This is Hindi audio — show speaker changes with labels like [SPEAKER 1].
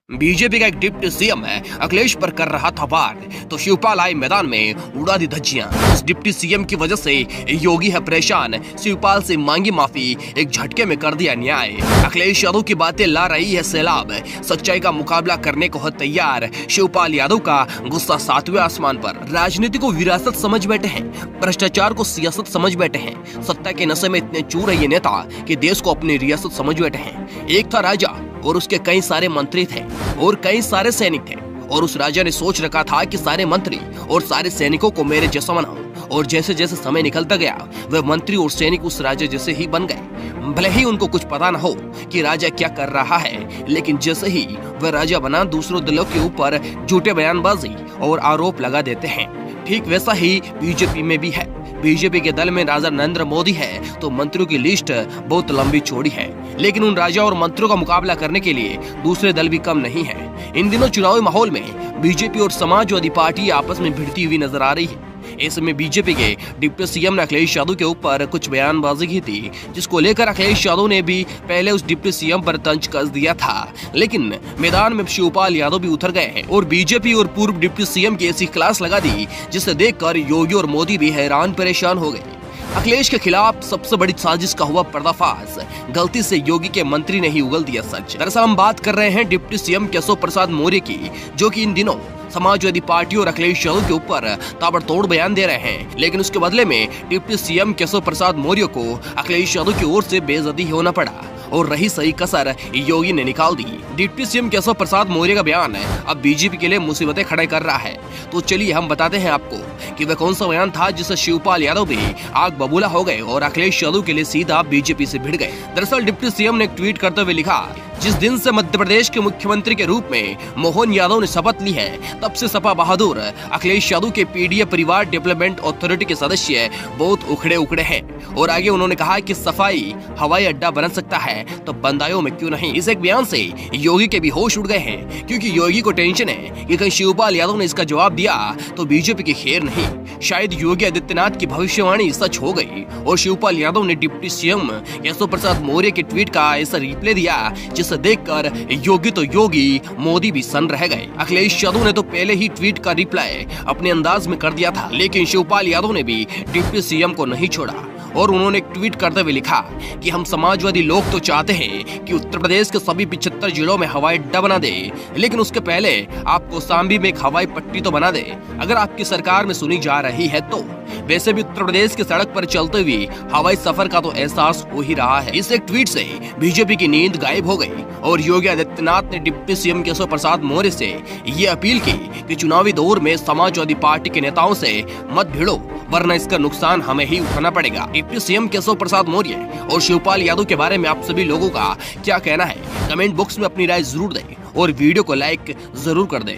[SPEAKER 1] बीजेपी का एक डिप्टी सीएम है अखिलेश पर कर रहा था वार, तो शिवपाल आए मैदान में उड़ा दी धज्जियां। उस डिप्टी सीएम की वजह से योगी है परेशान, शिवपाल से मांगी माफी, एक झटके में कर दिया न्याय। अखिलेश यादव की बातें ला रही है सैलाब, सच्चाई का मुकाबला करने को है तैयार। शिवपाल यादव का गुस्सा 7वें आसमान पर। राजनीति को विरासत समझ बैठे हैं, भ्रष्टाचार को सियासत समझ बैठे हैं। सत्ता के नशे में इतने चूर है ये नेता कि देश को अपनी रियासत समझ बैठे हैं। एक था राजा और उसके कई सारे मंत्री थे और कई सारे सैनिक थे, और उस राजा ने सोच रखा था कि सारे मंत्री और सारे सैनिकों को मेरे जैसा बनाऊं। और जैसे जैसे समय निकलता गया वह मंत्री और सैनिक उस राजा जैसे ही बन गए। भले ही उनको कुछ पता न हो कि राजा क्या कर रहा है, लेकिन जैसे ही वह राजा बना दूसरों दलों के ऊपर झूठे बयानबाजी और आरोप लगा देते हैं। ठीक वैसा ही बीजेपी में भी है। बीजेपी के दल में राजा नरेंद्र मोदी है तो मंत्रियों की लिस्ट बहुत लंबी चौड़ी है, लेकिन उन राजा और मंत्रियों का मुकाबला करने के लिए दूसरे दल भी कम नहीं है। इन दिनों चुनावी माहौल में बीजेपी और समाजवादी पार्टी आपस में भिड़ती हुई नजर आ रही है। ऐसे में बीजेपी के डिप्टी सीएम ने अखिलेश यादव के ऊपर कुछ बयानबाजी की थी, जिसको लेकर अखिलेश यादव ने भी पहले उस डिप्टी सीएम पर तंज कस दिया था, लेकिन मैदान में शिवपाल यादव भी उतर गए हैं और बीजेपी और पूर्व डिप्टी सीएम की ऐसी क्लास लगा दी जिसे देखकर योगी और मोदी भी हैरान परेशान हो गए। अखिलेश के खिलाफ सबसे बड़ी साजिश का हुआ पर्दाफाश, गलती से योगी के मंत्री ने ही उगल दिया सच। दरअसल हम बात कर रहे हैं डिप्टी सीएम केशव प्रसाद मौर्य की, जो कि इन दिनों समाजवादी पार्टी और अखिलेश यादव के ऊपर ताबड़तोड़ बयान दे रहे हैं, लेकिन उसके बदले में डिप्टी सीएम केशव प्रसाद मौर्य को अखिलेश यादव की ओर से बेइज्जती होना पड़ा और रही सही कसर योगी ने निकाल दी। डिप्टी सीएम केशव प्रसाद मौर्य का बयान अब बीजेपी के लिए मुसीबतें खड़े कर रहा है, तो चलिए हम बताते हैं आपको कि वह कौन सा बयान था जिससे शिवपाल यादव भी आग बबूला हो गए और अखिलेश यादव के लिए सीधा बीजेपी से भिड़ गए। दरअसल डिप्टी सीएम ने एक ट्वीट करते हुए लिखा, जिस दिन से मध्य प्रदेश के मुख्यमंत्री के रूप में मोहन यादव ने शपथ ली है, तब से सपा बहादुर अखिलेश यादव के पीडीए परिवार डेवलपमेंट अथॉरिटी के सदस्य बहुत उखड़े उखड़े हैं। और आगे उन्होंने कहा कि सफाई हवाई अड्डा बन सकता है तो बंदायों में क्यों नहीं। इस एक बयान से योगी के भी होश उड़ गए हैं, क्योंकि योगी को टेंशन है कि कहीं शिवपाल यादव ने इसका जवाब दिया तो बीजेपी की खैर नहीं। शायद योगी आदित्यनाथ की भविष्यवाणी सच हो गई और शिवपाल यादव ने डिप्टी सीएम केशव प्रसाद मौर्य के ट्वीट का ऐसा रिप्लाई दिया जिसे देखकर योगी तो योगी, मोदी भी सन्न रह गए। अखिलेश यादव ने तो पहले ही ट्वीट का रिप्लाई अपने अंदाज में कर दिया था, लेकिन शिवपाल यादव ने भी डिप्टी सीएम को नहीं छोड़ा और उन्होंने एक ट्वीट करते हुए लिखा कि हम समाजवादी लोग तो चाहते हैं कि उत्तर प्रदेश के सभी 75 जिलों में हवाई अड्डा बना दे, लेकिन उसके पहले आप कौशाम्बी में एक हवाई पट्टी तो बना दे, अगर आपकी सरकार में सुनी जा रही है तो। वैसे भी उत्तर प्रदेश की सड़क पर चलते हुए हवाई सफर का तो एहसास हो ही रहा है। इस एक ट्वीट से बीजेपी की नींद गायब हो गई और योगी आदित्यनाथ ने डिप्टी सीएम केशव प्रसाद मौर्य से ये अपील की कि चुनावी दौर में समाजवादी पार्टी के नेताओं से मत भिड़ो, वरना इसका नुकसान हमें ही उठाना पड़ेगा। डिप्टी सीएम केशव प्रसाद मौर्य और शिवपाल यादव के बारे में आप सभी लोगों का क्या कहना है, कमेंट बॉक्स में अपनी राय जरूर दें और वीडियो को लाइक जरूर कर दें।